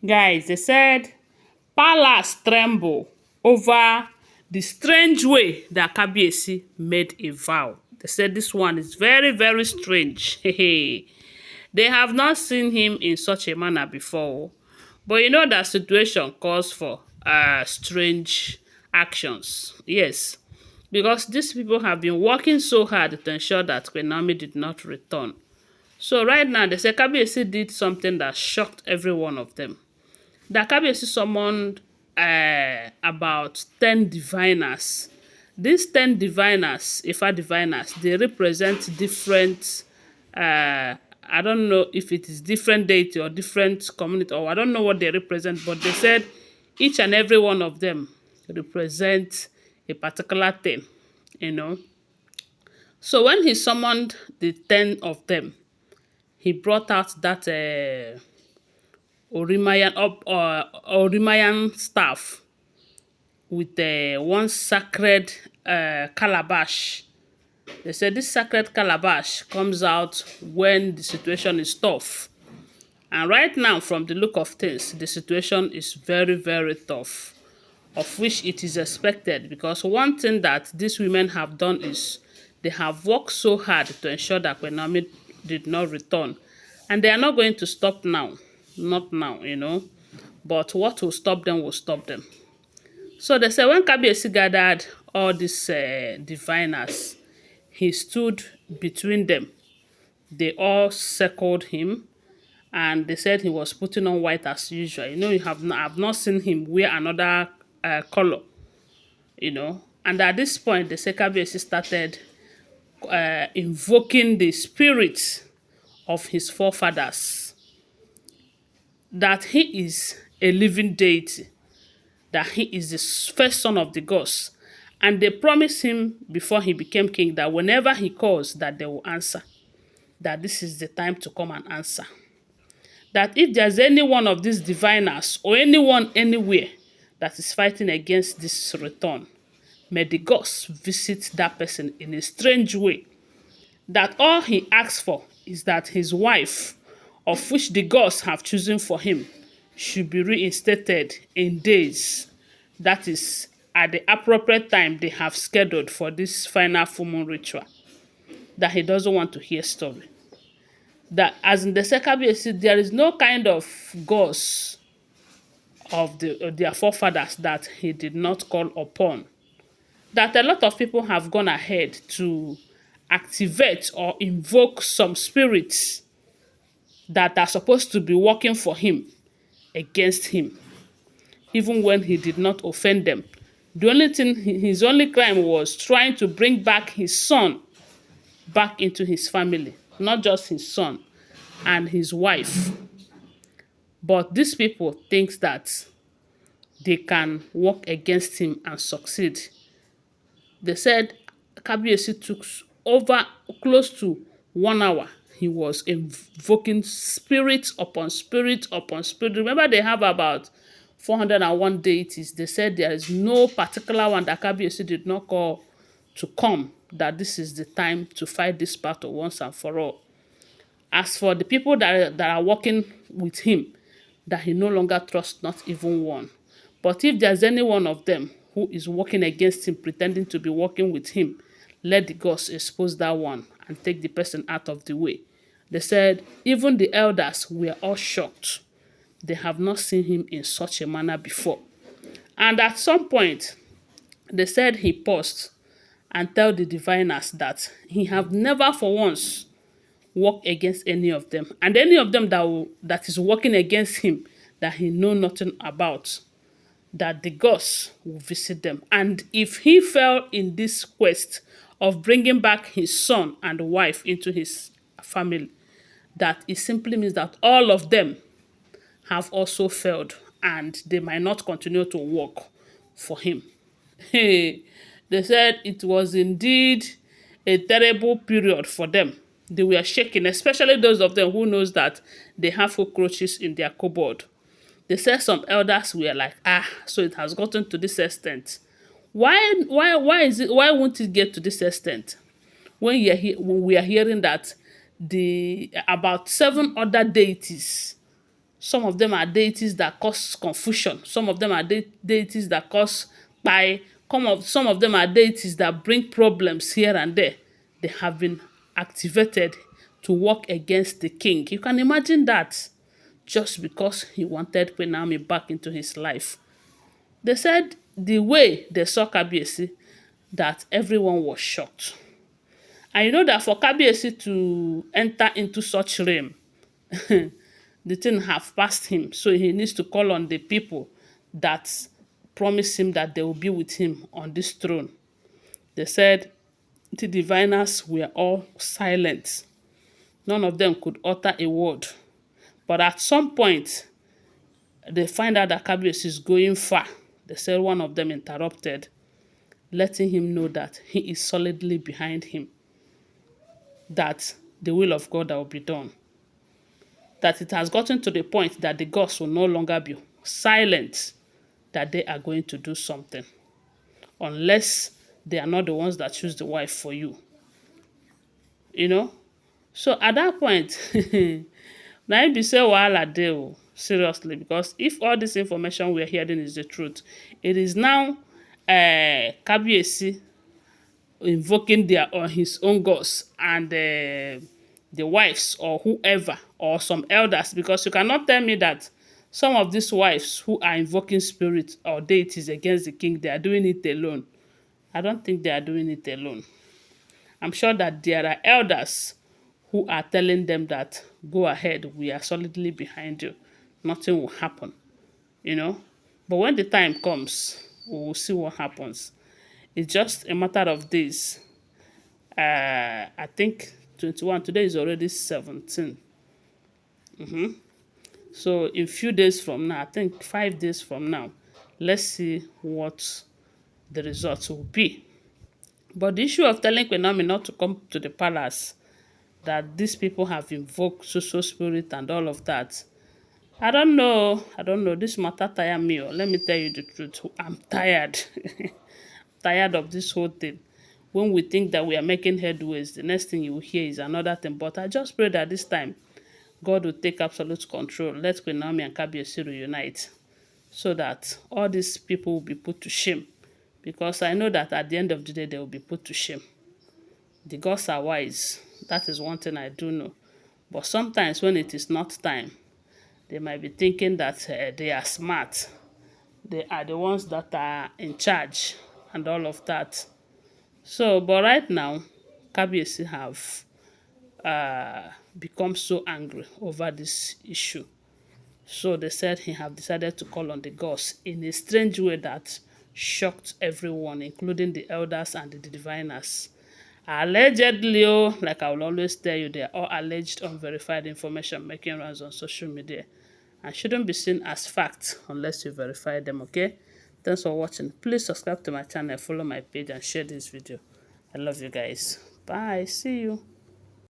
Guys, they said palace tremble over the strange way that Kabiyesi made a vow. They said this one is very, very strange. They have not seen him in such a manner before. But you know that situation calls for strange actions. Yes. Because these people have been working so hard to ensure that QueenNaomi did not return. So right now, they say Kabiyesi did something that shocked every one of them. That Kabiyesi summoned about 10 diviners. These 10 diviners, Ifa diviners, they represent different, I don't know if it is different deity or different community, or I don't know what they represent, but they said each and every one of them represent a particular thing, you know. So when he summoned the 10 of them, he brought out that Orimanyan staff with one sacred calabash. They said this sacred calabash comes out when the situation is tough. And right now, from the look of things, the situation is very, very tough, of which it is expected, because one thing that these women have done is they have worked so hard to ensure that Queen did not return. And they are not going to stop now. Not now, you know. But what will stop them will stop them. So they say when Kabiyesi gathered all these diviners, he stood between them. They all circled him, and they said he was putting on white as usual. You know, I've not seen him wear another color, you know. And at this point, the Kabiyesi started invoking the spirits of his forefathers, that he is a living deity, that he is the first son of the gods. And they promised him before he became king that whenever he calls, that they will answer, that this is the time to come and answer. That if there's any one of these diviners or anyone anywhere that is fighting against this return, may the gods visit that person in a strange way. That all he asks for is that his wife, of which the gods have chosen for him, should be reinstated in days. That is at the appropriate time they have scheduled for this final full moon ritual. That he doesn't want to hear story. That as in the Kabiyesi, there is no kind of gods of their forefathers that he did not call upon. That a lot of people have gone ahead to activate or invoke some spirits that are supposed to be working for him against him, even when he did not offend them. The only thing, his only crime was trying to bring back his son back into his family, not just his son and his wife. But these people think that they can work against him and succeed. They said Kabiyesi took over close to 1 hour. He was invoking spirit upon spirit upon spirit. Remember, they have about 401 deities. They said there is no particular one that Kabiyesi did not call to come, that this is the time to fight this battle once and for all. As for the people that are working with him, that he no longer trusts not even one. But if there's any one of them who is working against him, pretending to be working with him, let the gods expose that one and take the person out of the way. They said even the elders were all shocked. They have not seen him in such a manner before. And at some point, they said he paused and tell the diviners that he have never for once worked against any of them. And any of them that is working against him, that he know nothing about, that the gods will visit them. And if he fell in this quest of bringing back his son and wife into his family, that it simply means that all of them have also failed and they might not continue to work for him. Hey, they said it was indeed a terrible period for them. They were shaking, especially those of them who knows that they have cockroaches in their cupboard. They said some elders were like, so it has gotten to this extent. Why won't it get to this extent? When we are hearing that the about 7 other deities Some of them are deities that cause confusion. Some of them are deities that cause by some of them are deities that bring problems here and there. They have been activated to work against the king. You can imagine that, just because he wanted Queen Naomi back into his life. They said the way they saw Kabiyesi, that everyone was shocked. And you know that for Kabiyesi to enter into such realm, the thing have passed him. So he needs to call on the people that promise him that they will be with him on this throne. They said the diviners were all silent. None of them could utter a word. But at some point, they find out that Kabiyesi is going far. They said one of them interrupted, letting him know that he is solidly behind him, that the will of God will be done. That it has gotten to the point that the gods will no longer be silent, that they are going to do something, unless they are not the ones that choose the wife for you. You know? So at that point, now it be say wahala dey o, seriously, because if all this information we are hearing is the truth, it is now Kabiyesi invoking their or his own gods and the wives or whoever or some elders, because you cannot tell me that some of these wives who are invoking spirits or deities against the king, they are doing it alone. I don't think they are doing it alone. I'm sure that there are elders who are telling them that go ahead, we are solidly behind you, nothing will happen, you know. But when the time comes, we will see what happens. It's just a matter of days. I think 21, today is already 17. So in few days from now, I think 5 days from now, let's see what the results will be. But the issue of telling Queen Naomi not to come to the palace, that these people have invoked social spirit and all of that, I don't know. I don't know. This matter tire me. Let me tell you the truth. I'm tired. Tired of this whole thing. When we think that we are making headways, the next thing you will hear is another thing. But I just pray that this time, God will take absolute control. Let Queen Naomi and Kabiyesi reunite, so that all these people will be put to shame. Because I know that at the end of the day, they will be put to shame. The gods are wise. That is one thing I do know. But sometimes when it is not time, they might be thinking that they are smart. They are the ones that are in charge and all of that. So, but right now, Kabiyesi have become so angry over this issue. So they said he have decided to call on the gods in a strange way that shocked everyone, including the elders and the diviners. Allegedly, like I will always tell you, they are all alleged unverified information making rounds on social media and shouldn't be seen as facts unless you verify them, okay? Thanks for watching. Please subscribe to my channel, follow my page, and share this video. I love you guys. Bye. See you.